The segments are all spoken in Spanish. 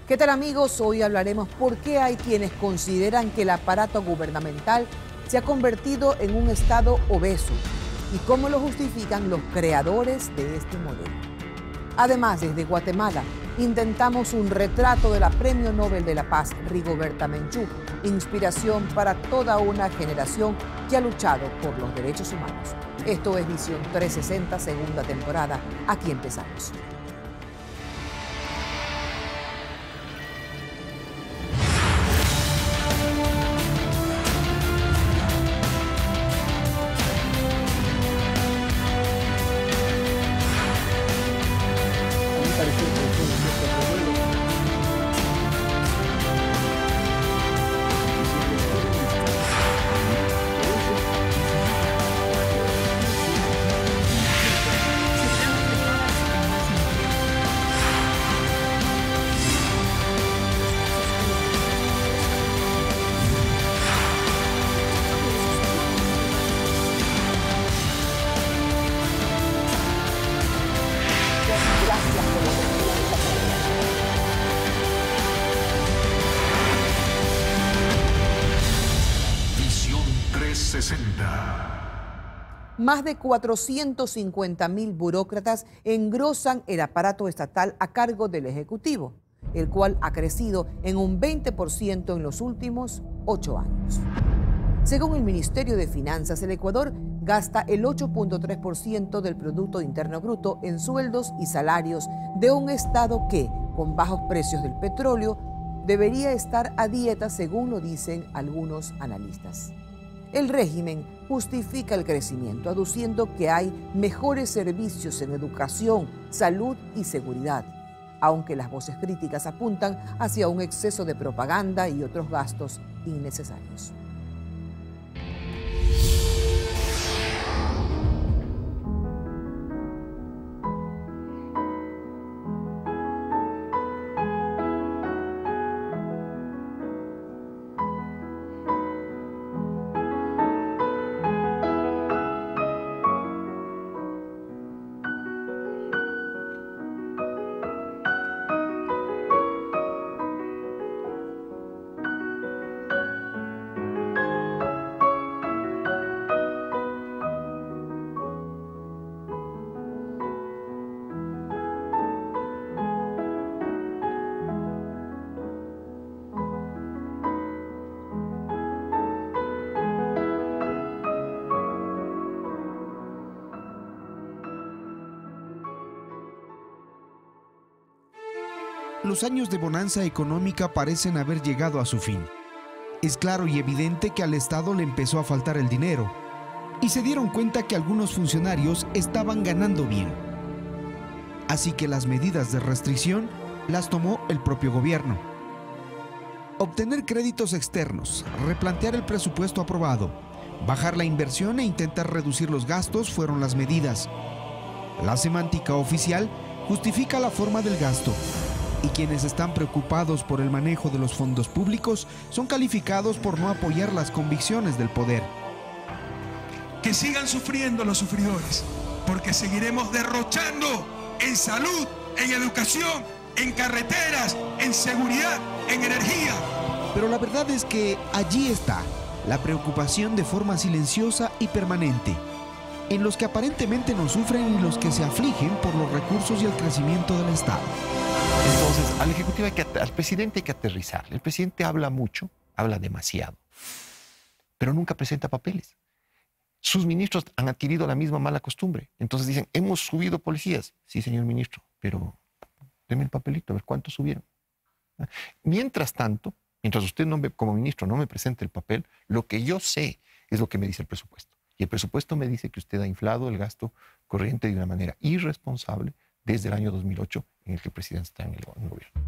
¿Qué tal, amigos? Hoy hablaremos por qué hay quienes consideran que el aparato gubernamental se ha convertido en un estado obeso y cómo lo justifican los creadores de este modelo. Además, desde Guatemala intentamos un retrato de la Premio Nobel de la Paz, Rigoberta Menchú, inspiración para toda una generación que ha luchado por los derechos humanos. Esto es Visión 360, segunda temporada. Aquí empezamos. Más de 450.000 burócratas engrosan el aparato estatal a cargo del Ejecutivo, el cual ha crecido en un 20% en los últimos 8 años. Según el Ministerio de Finanzas, el Ecuador gasta el 8.3% del Producto Interno Bruto en sueldos y salarios de un Estado que, con bajos precios del petróleo, debería estar a dieta, según lo dicen algunos analistas. El régimen justifica el crecimiento, aduciendo que hay mejores servicios en educación, salud y seguridad, aunque las voces críticas apuntan hacia un exceso de propaganda y otros gastos innecesarios. Los años de bonanza económica parecen haber llegado a su fin. Es claro y evidente que al Estado le empezó a faltar el dinero y se dieron cuenta que algunos funcionarios estaban ganando bien. Así que las medidas de restricción las tomó el propio gobierno. Obtener créditos externos, replantear el presupuesto aprobado, bajar la inversión e intentar reducir los gastos fueron las medidas. La semántica oficial justifica la forma del gasto, y quienes están preocupados por el manejo de los fondos públicos son calificados por no apoyar las convicciones del poder. Que sigan sufriendo los sufridores, porque seguiremos derrochando en salud, en educación, en carreteras, en seguridad, en energía. Pero la verdad es que allí está la preocupación de forma silenciosa y permanente, en los que aparentemente no sufren y los que se afligen por los recursos y el crecimiento del Estado. Entonces, al Ejecutivo al presidente hay que aterrizar. El presidente habla mucho, habla demasiado, pero nunca presenta papeles. Sus ministros han adquirido la misma mala costumbre. Entonces dicen, hemos subido policías. Sí, señor ministro, pero deme el papelito, a ver cuántos subieron. Mientras tanto, mientras usted como ministro no me presente el papel, lo que yo sé es lo que me dice el presupuesto. Y el presupuesto me dice que usted ha inflado el gasto corriente de una manera irresponsable desde el año 2008 en el que el presidente está en el gobierno.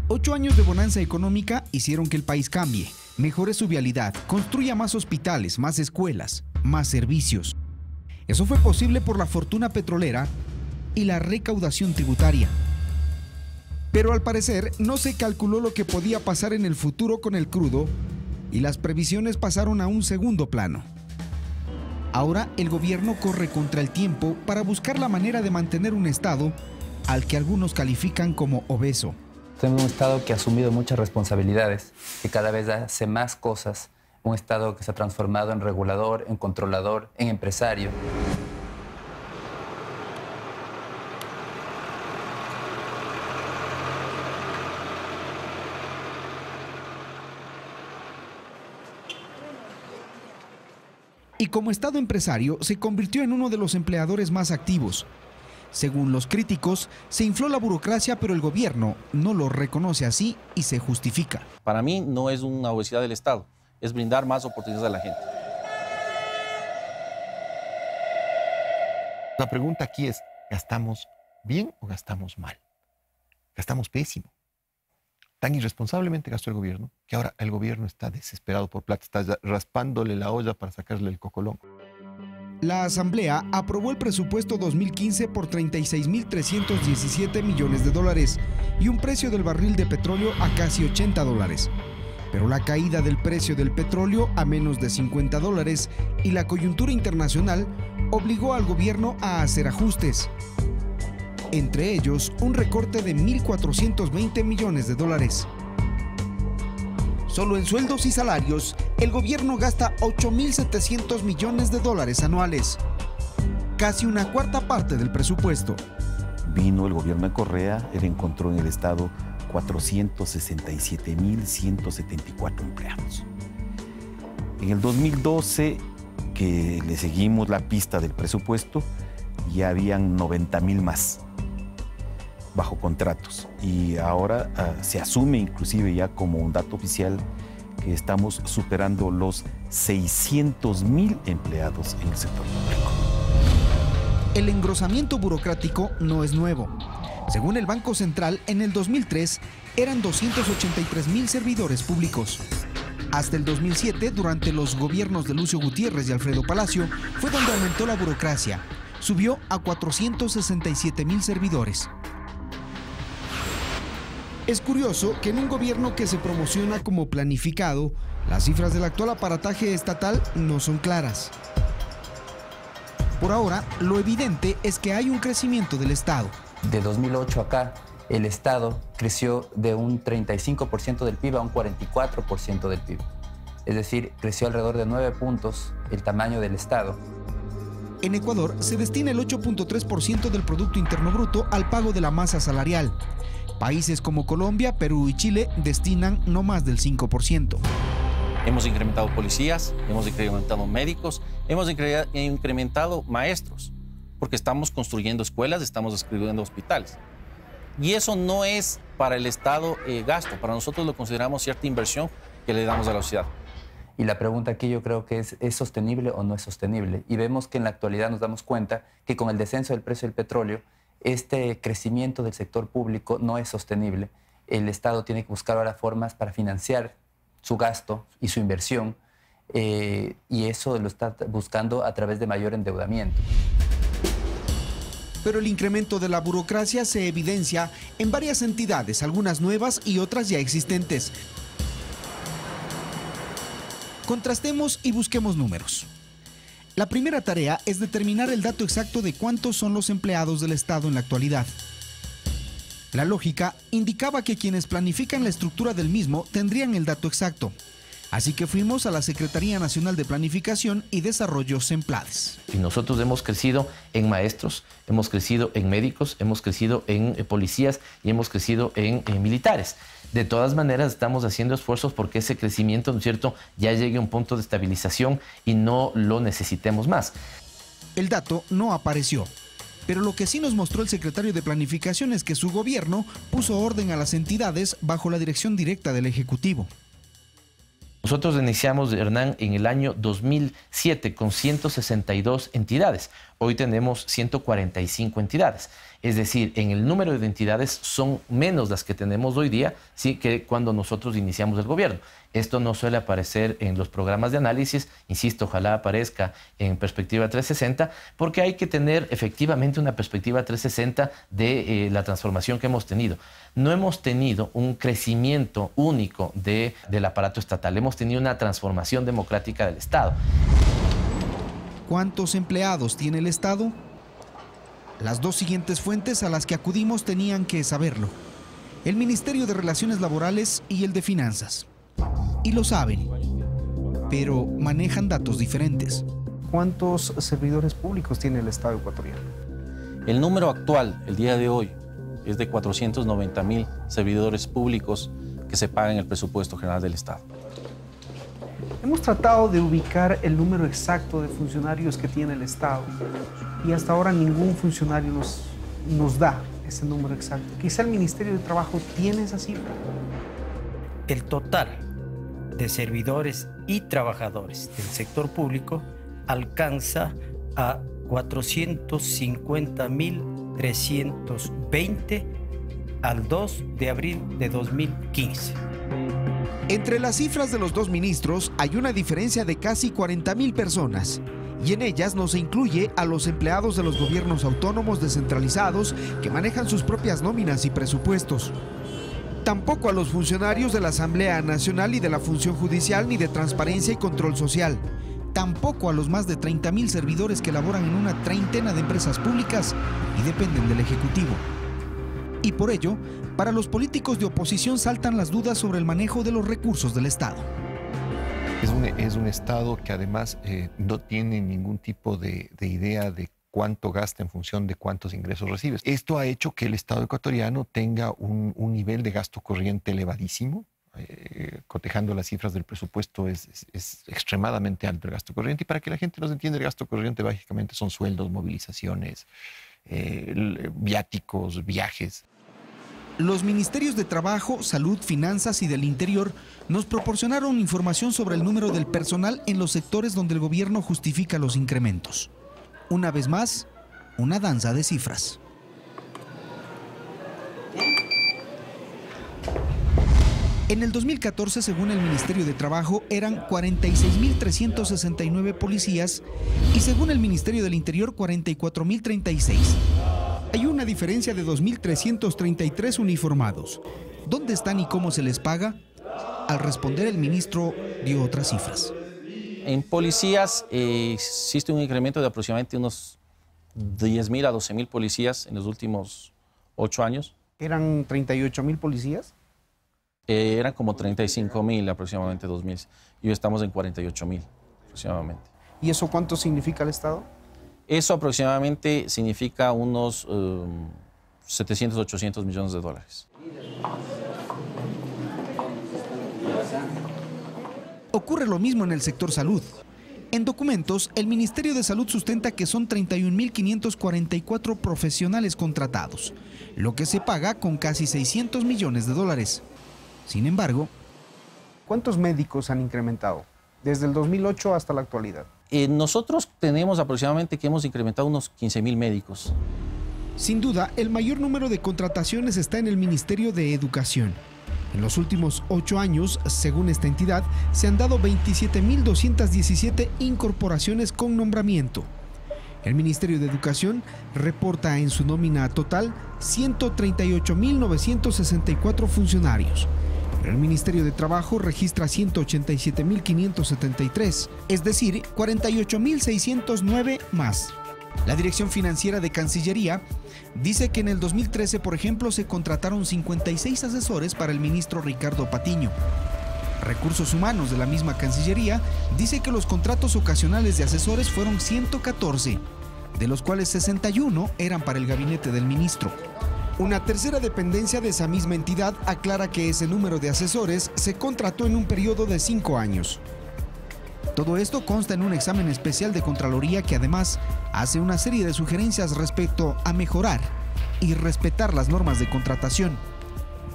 8 años de bonanza económica hicieron que el país cambie, mejore su vialidad, construya más hospitales, más escuelas, más servicios. Eso fue posible por la fortuna petrolera y la recaudación tributaria. Pero al parecer no se calculó lo que podía pasar en el futuro con el crudo y las previsiones pasaron a un segundo plano. Ahora el gobierno corre contra el tiempo para buscar la manera de mantener un Estado al que algunos califican como obeso. Tenemos un Estado que ha asumido muchas responsabilidades, que cada vez hace más cosas. Un Estado que se ha transformado en regulador, en controlador, en empresario. Y como Estado empresario, se convirtió en uno de los empleadores más activos. Según los críticos, se infló la burocracia, pero el gobierno no lo reconoce así y se justifica. Para mí no es una obesidad del Estado, es brindar más oportunidades a la gente. La pregunta aquí es, ¿gastamos bien o gastamos mal? Gastamos pésimo. Tan irresponsablemente gastó el gobierno que ahora el gobierno está desesperado por plata, está raspándole la olla para sacarle el cocolón. La Asamblea aprobó el presupuesto 2015 por 36.317 millones de dólares y un precio del barril de petróleo a casi $80. Pero la caída del precio del petróleo a menos de $50 y la coyuntura internacional obligó al gobierno a hacer ajustes. Entre ellos, un recorte de 1.420 millones de dólares. Solo en sueldos y salarios, el gobierno gasta 8.700 millones de dólares anuales, casi una cuarta parte del presupuesto. Vino el gobierno de Correa, él encontró en el Estado 467.174 empleados. En el 2012, que le seguimos la pista del presupuesto, ya habían 90.000 más bajo contratos, y ahora se asume inclusive ya como un dato oficial que estamos superando los 600.000 empleados en el sector público. El engrosamiento burocrático no es nuevo. Según el Banco Central, en el 2003 eran 283.000 servidores públicos. Hasta el 2007, durante los gobiernos de Lucio Gutiérrez y Alfredo Palacio, fue donde aumentó la burocracia. Subió a 467.000 servidores. Es curioso que en un gobierno que se promociona como planificado, las cifras del actual aparataje estatal no son claras. Por ahora, lo evidente es que hay un crecimiento del Estado. De 2008 acá, el Estado creció de un 35% del PIB a un 44% del PIB. Es decir, creció alrededor de 9 puntos el tamaño del Estado. En Ecuador se destina el 8.3% del Producto Interno Bruto al pago de la masa salarial. Países como Colombia, Perú y Chile destinan no más del 5%. Hemos incrementado policías, hemos incrementado médicos, hemos incrementado maestros, porque estamos construyendo escuelas, estamos construyendo hospitales. Y eso no es para el Estado gasto, para nosotros lo consideramos cierta inversión que le damos a la sociedad. Y la pregunta aquí yo creo que ¿es sostenible o no es sostenible? Y vemos que en la actualidad nos damos cuenta que con el descenso del precio del petróleo, este crecimiento del sector público no es sostenible. El Estado tiene que buscar ahora formas para financiar su gasto y su inversión, y eso lo está buscando a través de mayor endeudamiento. Pero el incremento de la burocracia se evidencia en varias entidades, algunas nuevas y otras ya existentes. Contrastemos y busquemos números. La primera tarea es determinar el dato exacto de cuántos son los empleados del Estado en la actualidad. La lógica indicaba que quienes planifican la estructura del mismo tendrían el dato exacto. Así que fuimos a la Secretaría Nacional de Planificación y Desarrollo SEMPLADES. Y nosotros hemos crecido en maestros, hemos crecido en médicos, hemos crecido en policías y hemos crecido en militares. De todas maneras, estamos haciendo esfuerzos porque ese crecimiento, ¿no es cierto?, ya llegue a un punto de estabilización y no lo necesitemos más. El dato no apareció, pero lo que sí nos mostró el secretario de Planificación es que su gobierno puso orden a las entidades bajo la dirección directa del Ejecutivo. Nosotros iniciamos, Hernán, en el año 2007 con 162 entidades. Hoy tenemos 145 entidades. Es decir, en el número de entidades son menos las que tenemos hoy día, sí, que cuando nosotros iniciamos el gobierno. Esto no suele aparecer en los programas de análisis, insisto, ojalá aparezca en Perspectiva 360, porque hay que tener efectivamente una perspectiva 360 de la transformación que hemos tenido. No hemos tenido un crecimiento único del aparato estatal, hemos tenido una transformación democrática del Estado. ¿Cuántos empleados tiene el Estado? Las dos siguientes fuentes a las que acudimos tenían que saberlo. el Ministerio de Relaciones Laborales y el de Finanzas. Y lo saben, pero manejan datos diferentes. ¿Cuántos servidores públicos tiene el Estado ecuatoriano? El número actual, el día de hoy, es de 490.000 servidores públicos que se pagan en el presupuesto general del Estado. Hemos tratado de ubicar el número exacto de funcionarios que tiene el Estado y hasta ahora ningún funcionario nos da ese número exacto. Quizá el Ministerio de Trabajo tiene esa cifra. El total de servidores y trabajadores del sector público alcanza a 450.320 al 2 de abril de 2015. Entre las cifras de los dos ministros hay una diferencia de casi 40.000 personas, y en ellas no se incluye a los empleados de los gobiernos autónomos descentralizados que manejan sus propias nóminas y presupuestos. Tampoco a los funcionarios de la Asamblea Nacional y de la Función Judicial ni de Transparencia y Control Social. Tampoco a los más de 30.000 servidores que laboran en una treintena de empresas públicas y dependen del Ejecutivo. Y por ello, para los políticos de oposición saltan las dudas sobre el manejo de los recursos del Estado. Es un Estado que además no tiene ningún tipo de idea de cuánto gasta en función de cuántos ingresos recibe. Esto ha hecho que el Estado ecuatoriano tenga un nivel de gasto corriente elevadísimo. Cotejando las cifras del presupuesto es extremadamente alto el gasto corriente, y para que la gente nos entienda, el gasto corriente básicamente son sueldos, movilizaciones, viáticos, viajes. Los ministerios de Trabajo, Salud, Finanzas y del Interior nos proporcionaron información sobre el número del personal en los sectores donde el gobierno justifica los incrementos. Una vez más, una danza de cifras. En el 2014, según el Ministerio de Trabajo, eran 46.369 policías y según el Ministerio del Interior, 44.036. Hay una diferencia de 2.333 uniformados. ¿Dónde están y cómo se les paga? Al responder, el ministro dio otras cifras. En policías existe un incremento de aproximadamente unos 10.000 a 12.000 policías en los últimos 8 años. ¿Eran 38.000 policías? Eran como 35.000 aproximadamente 2.000. Y hoy estamos en 48.000 aproximadamente. ¿Y eso cuánto significa al Estado? Eso aproximadamente significa unos 700, 800 millones de dólares. Ocurre lo mismo en el sector salud. En documentos, el Ministerio de Salud sustenta que son 31.544 profesionales contratados, lo que se paga con casi 600 millones de dólares. Sin embargo, ¿cuántos médicos han incrementado desde el 2008 hasta la actualidad? Nosotros tenemos aproximadamente que hemos incrementado unos 15.000 médicos. Sin duda, el mayor número de contrataciones está en el Ministerio de Educación. En los últimos 8 años, según esta entidad, se han dado 27.217 incorporaciones con nombramiento. El Ministerio de Educación reporta en su nómina total 138.964 funcionarios. Pero el Ministerio de Trabajo registra 187.573, es decir, 48.609 más. La Dirección Financiera de Cancillería dice que en el 2013, por ejemplo, se contrataron 56 asesores para el ministro Ricardo Patiño. Recursos Humanos de la misma Cancillería dice que los contratos ocasionales de asesores fueron 114, de los cuales 61 eran para el gabinete del ministro. Una tercera dependencia de esa misma entidad aclara que ese número de asesores se contrató en un periodo de 5 años. Todo esto consta en un examen especial de Contraloría que además hace una serie de sugerencias respecto a mejorar y respetar las normas de contratación.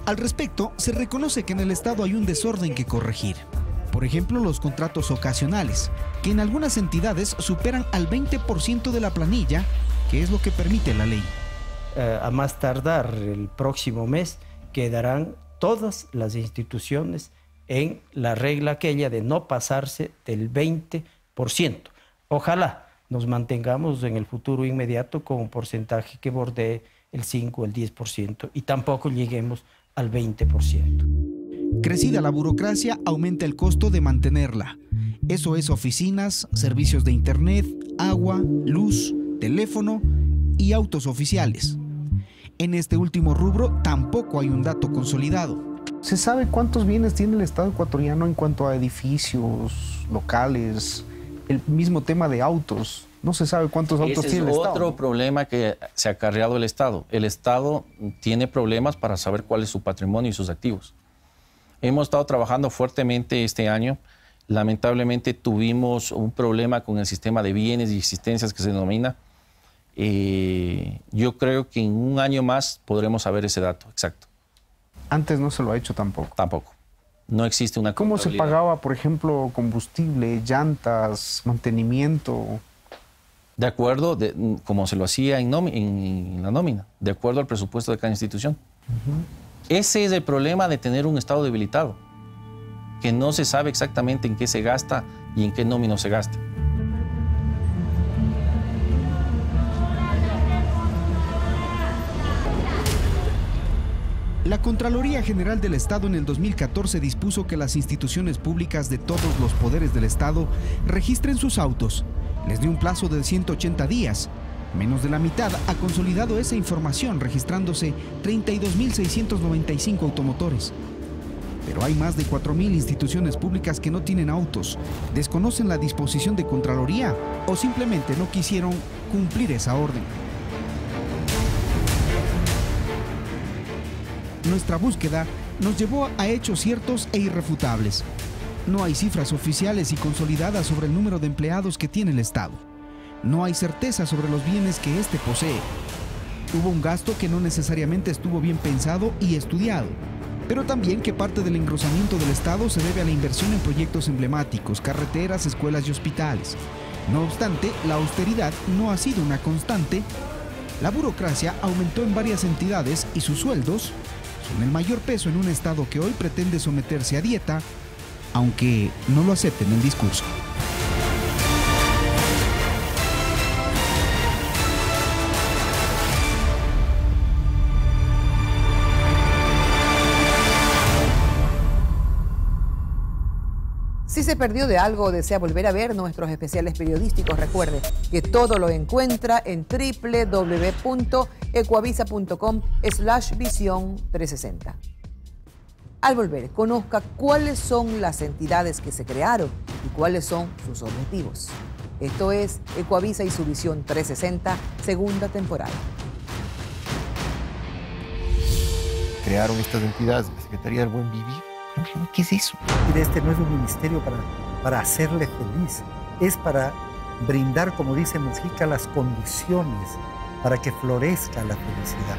Al respecto, se reconoce que en el Estado hay un desorden que corregir. Por ejemplo, los contratos ocasionales, que en algunas entidades superan al 20% de la planilla, que es lo que permite la ley. A más tardar el próximo mes quedarán todas las instituciones en la regla aquella de no pasarse del 20%. Ojalá nos mantengamos en el futuro inmediato con un porcentaje que bordee el 5 o el 10% y tampoco lleguemos al 20%. Crecida la burocracia, aumenta el costo de mantenerla. Eso es oficinas, servicios de internet, agua, luz, teléfono y autos oficiales. En este último rubro tampoco hay un dato consolidado. ¿Se sabe cuántos bienes tiene el Estado ecuatoriano en cuanto a edificios, locales, el mismo tema de autos? No se sabe cuántos autos tiene el Estado. Ese es otro problema que se ha acarreado el Estado. El Estado tiene problemas para saber cuál es su patrimonio y sus activos. Hemos estado trabajando fuertemente este año. Lamentablemente tuvimos un problema con el sistema de bienes y existencias que se denomina. Yo creo que en un año más podremos saber ese dato exacto. Antes no se lo ha hecho tampoco. Tampoco. No existe una ¿Cómo se pagaba, por ejemplo, combustible, llantas, mantenimiento? De acuerdo, como se lo hacía en la nómina, de acuerdo al presupuesto de cada institución. Ese es el problema de tener un Estado debilitado, que no se sabe exactamente en qué se gasta y en qué nómina se gasta. La Contraloría General del Estado en el 2014 dispuso que las instituciones públicas de todos los poderes del Estado registren sus autos. Les dio un plazo de 180 días. Menos de la mitad ha consolidado esa información, registrándose 32.695 automotores. Pero hay más de 4.000 instituciones públicas que no tienen autos, desconocen la disposición de Contraloría o simplemente no quisieron cumplir esa orden. Nuestra búsqueda nos llevó a hechos ciertos e irrefutables. No hay cifras oficiales y consolidadas sobre el número de empleados que tiene el Estado. No hay certeza sobre los bienes que éste posee. Hubo un gasto que no necesariamente estuvo bien pensado y estudiado, pero también que parte del engrosamiento del Estado se debe a la inversión en proyectos emblemáticos, carreteras, escuelas y hospitales. No obstante, la austeridad no ha sido una constante. La burocracia aumentó en varias entidades y sus sueldos son el mayor peso en un Estado que hoy pretende someterse a dieta, aunque no lo acepten en el discurso. Si se perdió de algo o desea volver a ver nuestros especiales periodísticos, recuerde que todo lo encuentra en www.ecuavisa.com/visión360. Al volver, conozca cuáles son las entidades que se crearon y cuáles son sus objetivos. Esto es Ecuavisa y su Visión 360, segunda temporada. Crearon estas entidades, la Secretaría del Buen Vivir. ¿Qué es eso? Este no es un ministerio para hacerle feliz, es para brindar, como dice Mujica, las condiciones para que florezca la felicidad.